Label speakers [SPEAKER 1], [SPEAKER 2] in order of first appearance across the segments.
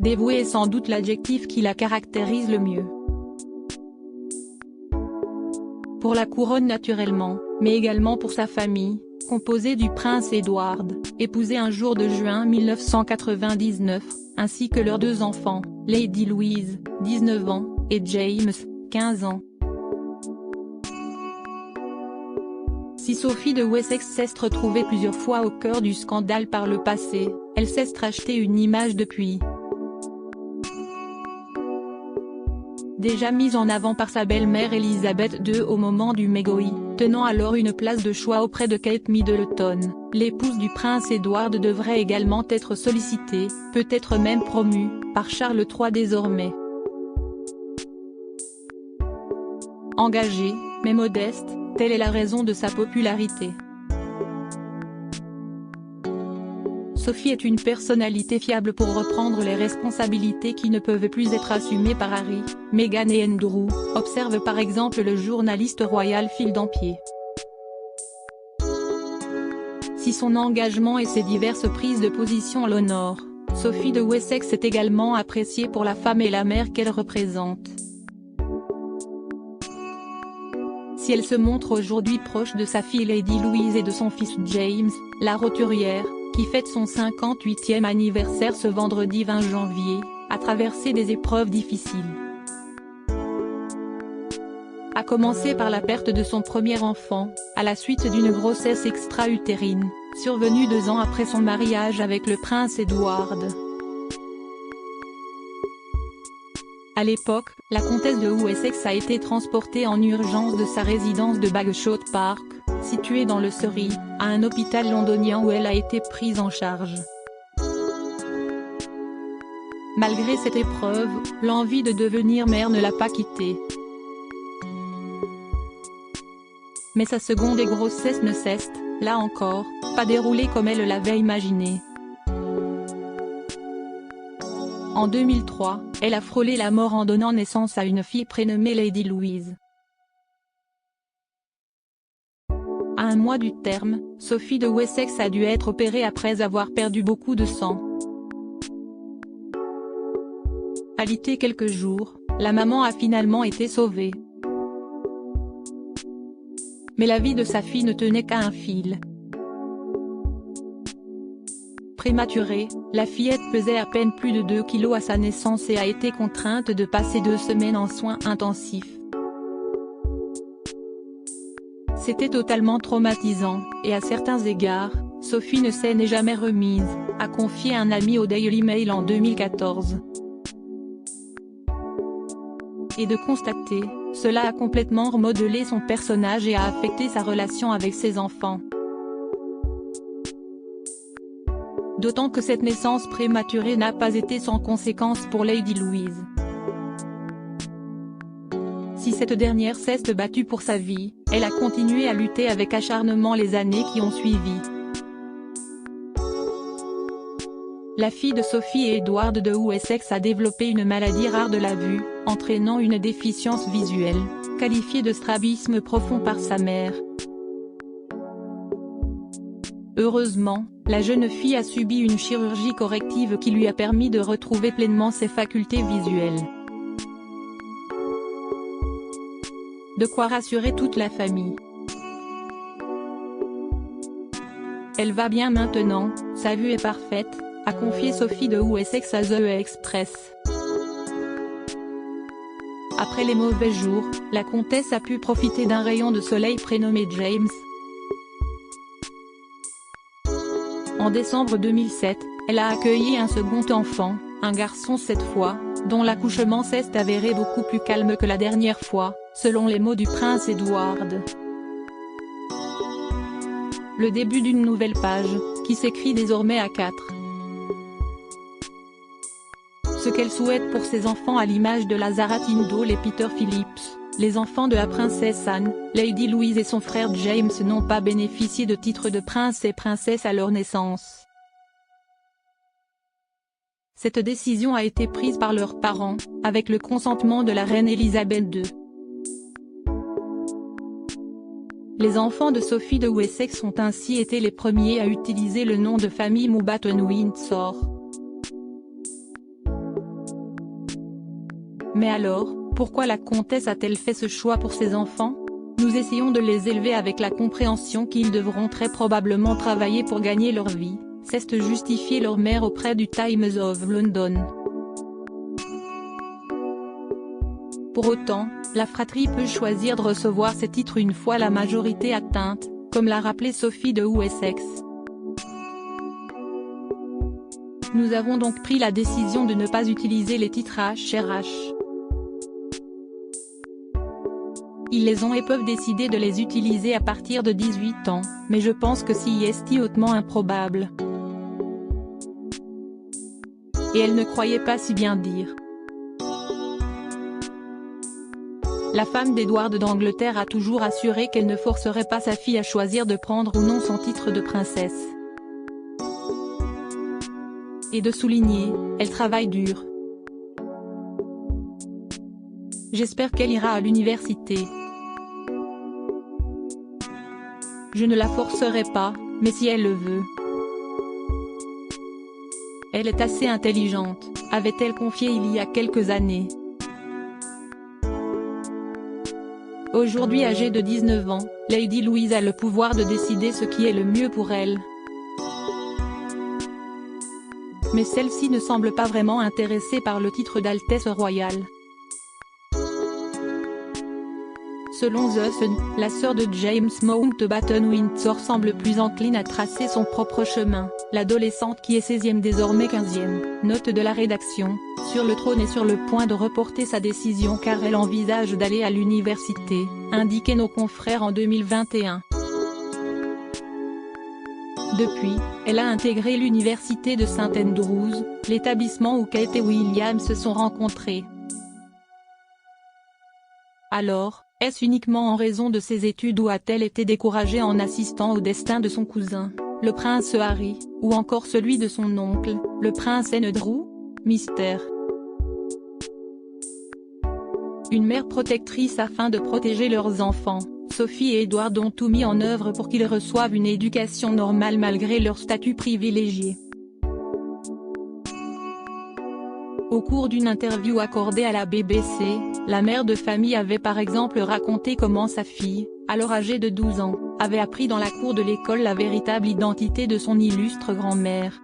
[SPEAKER 1] Dévouée est sans doute l'adjectif qui la caractérise le mieux. Pour la couronne naturellement, mais également pour sa famille, composée du prince Edward, épousé un jour de juin 1999, ainsi que leurs 2 enfants, Lady Louise, 19 ans, et James, 15 ans. Si Sophie de Wessex s'est retrouvée plusieurs fois au cœur du scandale par le passé, elle s'est racheté une image depuis. Déjà mise en avant par sa belle-mère Elisabeth II au moment du mégoï, tenant alors une place de choix auprès de Kate Middleton, l'épouse du prince Edward devrait également être sollicitée, peut-être même promue, par Charles III désormais. Engagée, mais modeste, telle est la raison de sa popularité. Sophie est une personnalité fiable pour reprendre les responsabilités qui ne peuvent plus être assumées par Harry, Meghan et Andrew, observe par exemple le journaliste royal Phil Dampier. Si son engagement et ses diverses prises de position l'honorent, Sophie de Wessex est également appréciée pour la femme et la mère qu'elle représente. Si elle se montre aujourd'hui proche de sa fille Lady Louise et de son fils James, la roturière, qui fête son 58e anniversaire ce vendredi 20 janvier, a traversé des épreuves difficiles. A commencer par la perte de son premier enfant, à la suite d'une grossesse extra-utérine, survenue 2 ans après son mariage avec le prince Edward. À l'époque, la comtesse de Wessex a été transportée en urgence de sa résidence de Bagshot Park, située dans le Surrey, à un hôpital londonien où elle a été prise en charge. Malgré cette épreuve, l'envie de devenir mère ne l'a pas quittée. Mais sa seconde grossesse ne s'est, là encore, pas déroulée comme elle l'avait imaginé. En 2003, elle a frôlé la mort en donnant naissance à une fille prénommée Lady Louise. À 1 mois du terme, Sophie de Wessex a dû être opérée après avoir perdu beaucoup de sang. Alitée quelques jours, la maman a finalement été sauvée. Mais la vie de sa fille ne tenait qu'à un fil. Prématurée, la fillette pesait à peine plus de 2 kilos à sa naissance et a été contrainte de passer 2 semaines en soins intensifs. C'était totalement traumatisant, et à certains égards, Sophie ne s'en est jamais remise, a confié un ami au Daily Mail en 2014. Et de constater, cela a complètement remodelé son personnage et a affecté sa relation avec ses enfants. D'autant que cette naissance prématurée n'a pas été sans conséquences pour Lady Louise. Si cette dernière s'est battue pour sa vie, elle a continué à lutter avec acharnement les années qui ont suivi. La fille de Sophie et Edward de Wessex a développé une maladie rare de la vue, entraînant une déficience visuelle, qualifiée de strabisme profond par sa mère. Heureusement, la jeune fille a subi une chirurgie corrective qui lui a permis de retrouver pleinement ses facultés visuelles. De quoi rassurer toute la famille. Elle va bien maintenant, sa vue est parfaite, a confié Sophie de Wessex à The Express. Après les mauvais jours, la comtesse a pu profiter d'un rayon de soleil prénommé James. En décembre 2007, elle a accueilli un second enfant, un garçon cette fois, dont l'accouchement s'est avéré beaucoup plus calme que la dernière fois, selon les mots du prince Edward. Le début d'une nouvelle page, qui s'écrit désormais à 4. Ce qu'elle souhaite pour ses enfants à l'image de Lazara Tyndall et Peter Phillips, les enfants de la princesse Anne, Lady Louise et son frère James n'ont pas bénéficié de titre de prince et princesse à leur naissance. Cette décision a été prise par leurs parents, avec le consentement de la reine Elisabeth II. Les enfants de Sophie de Wessex ont ainsi été les premiers à utiliser le nom de famille Mountbatten Windsor. Mais alors, pourquoi la comtesse a-t-elle fait ce choix pour ses enfants? Nous essayons de les élever avec la compréhension qu'ils devront très probablement travailler pour gagner leur vie, s'est justifié leur mère auprès du Times of London. Pour autant, la fratrie peut choisir de recevoir ces titres une fois la majorité atteinte, comme l'a rappelé Sophie de Wessex. Nous avons donc pris la décision de ne pas utiliser les titres HRH. Ils les ont et peuvent décider de les utiliser à partir de 18 ans, mais je pense que c'est hautement improbable. Et elle ne croyait pas si bien dire. La femme d'Édouard d'Angleterre a toujours assuré qu'elle ne forcerait pas sa fille à choisir de prendre ou non son titre de princesse. Et de souligner, elle travaille dur. J'espère qu'elle ira à l'université. Je ne la forcerai pas, mais si elle le veut. Elle est assez intelligente, avait-elle confié il y a quelques années. Aujourd'hui âgée de 19 ans, Lady Louise a le pouvoir de décider ce qui est le mieux pour elle. Mais celle-ci ne semble pas vraiment intéressée par le titre d'Altesse royale. Selon The Sun, la sœur de James Mountbatten-Windsor semble plus encline à tracer son propre chemin, l'adolescente qui est 16e désormais 15e, note de la rédaction, sur le trône est sur le point de reporter sa décision car elle envisage d'aller à l'université, indiquaient nos confrères en 2021. Depuis, elle a intégré l'université de St Andrews, l'établissement où Kate et William se sont rencontrés. Alors, est-ce uniquement en raison de ses études ou a-t-elle été découragée en assistant au destin de son cousin, le prince Harry, ou encore celui de son oncle, le prince Andrew? Mystère. Une mère protectrice afin de protéger leurs enfants, Sophie et Édouard ont tout mis en œuvre pour qu'ils reçoivent une éducation normale malgré leur statut privilégié. Au cours d'une interview accordée à la BBC, la mère de famille avait par exemple raconté comment sa fille, alors âgée de 12 ans, avait appris dans la cour de l'école la véritable identité de son illustre grand-mère.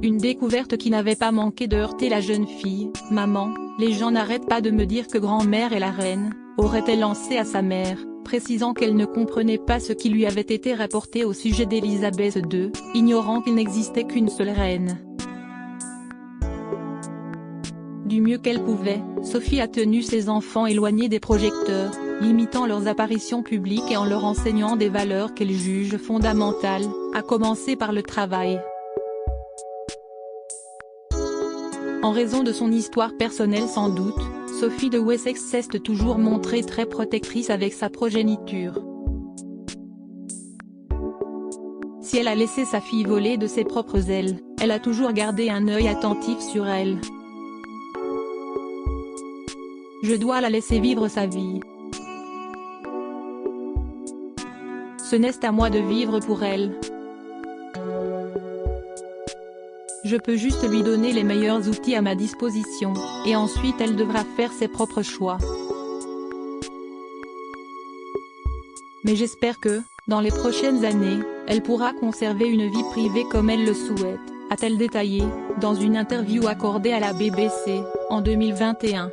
[SPEAKER 1] Une découverte qui n'avait pas manqué de heurter la jeune fille. « Maman, les gens n'arrêtent pas de me dire que grand-mère est la reine », aurait-elle lancé à sa mère, précisant qu'elle ne comprenait pas ce qui lui avait été rapporté au sujet d'Élisabeth II, ignorant qu'il n'existait qu'une seule reine. Du mieux qu'elle pouvait, Sophie a tenu ses enfants éloignés des projecteurs, limitant leurs apparitions publiques et en leur enseignant des valeurs qu'elle juge fondamentales, à commencer par le travail. En raison de son histoire personnelle sans doute, Sophie de Wessex s'est toujours montrée très protectrice avec sa progéniture. Si elle a laissé sa fille voler de ses propres ailes, elle a toujours gardé un œil attentif sur elle. Je dois la laisser vivre sa vie. Ce n'est à moi de vivre pour elle. Je peux juste lui donner les meilleurs outils à ma disposition, et ensuite elle devra faire ses propres choix. Mais j'espère que, dans les prochaines années, elle pourra conserver une vie privée comme elle le souhaite, a-t-elle détaillé, dans une interview accordée à la BBC, en 2021.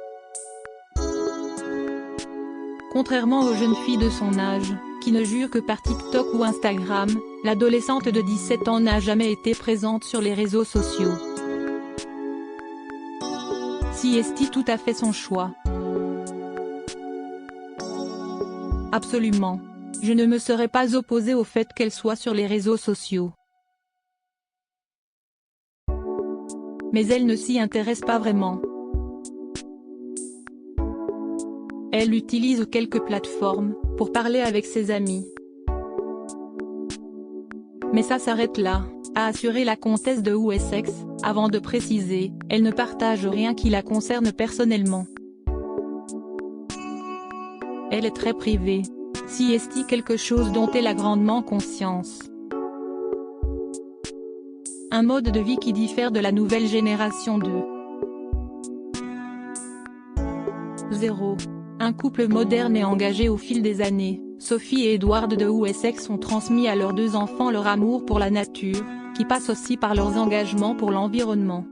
[SPEAKER 1] Contrairement aux jeunes filles de son âge, qui ne jurent que par TikTok ou Instagram, l'adolescente de 17 ans n'a jamais été présente sur les réseaux sociaux. C'est tout à fait son choix. Absolument. Je ne me serais pas opposée au fait qu'elle soit sur les réseaux sociaux. Mais elle ne s'y intéresse pas vraiment. Elle utilise quelques plateformes, pour parler avec ses amis. Mais ça s'arrête là, a assuré la comtesse de Wessex, avant de préciser, elle ne partage rien qui la concerne personnellement. Elle est très privée. C'est quelque chose dont elle a grandement conscience. Un mode de vie qui diffère de la nouvelle génération de 0. Un couple moderne et engagé au fil des années, Sophie et Edward de Wessex ont transmis à leurs 2 enfants leur amour pour la nature, qui passe aussi par leurs engagements pour l'environnement.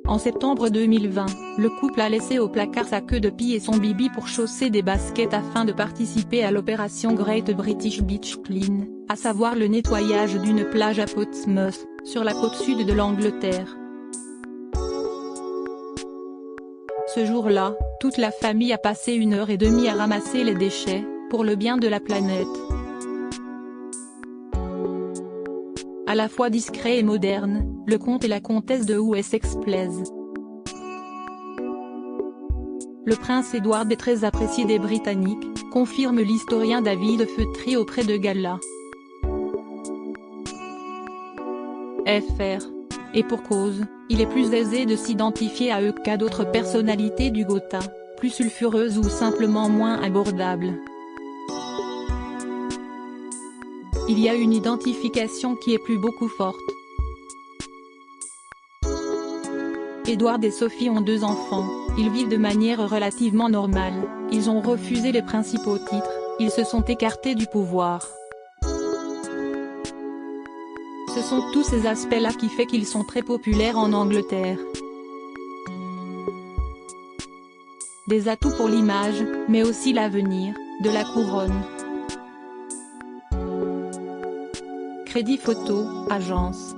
[SPEAKER 1] En septembre 2020, le couple a laissé au placard sa queue de pie et son bibi pour chausser des baskets afin de participer à l'opération Great British Beach Clean, à savoir le nettoyage d'une plage à Portsmouth, sur la côte sud de l'Angleterre. Ce jour-là, toute la famille a passé 1h30 à ramasser les déchets, pour le bien de la planète. À la fois discret et moderne, le comte et la comtesse de Wessex plaisent. Le prince Edward est très apprécié des Britanniques, confirme l'historien David Feutry auprès de Gala. Fr. Et pour cause, il est plus aisé de s'identifier à eux qu'à d'autres personnalités du Gotha, plus sulfureuses ou simplement moins abordables. Il y a une identification qui est plus beaucoup forte. Edward et Sophie ont 2 enfants, ils vivent de manière relativement normale, ils ont refusé les principaux titres, ils se sont écartés du pouvoir. Ce sont tous ces aspects-là qui fait qu'ils sont très populaires en Angleterre. Des atouts pour l'image, mais aussi l'avenir, de la couronne. Crédit Photo, agence.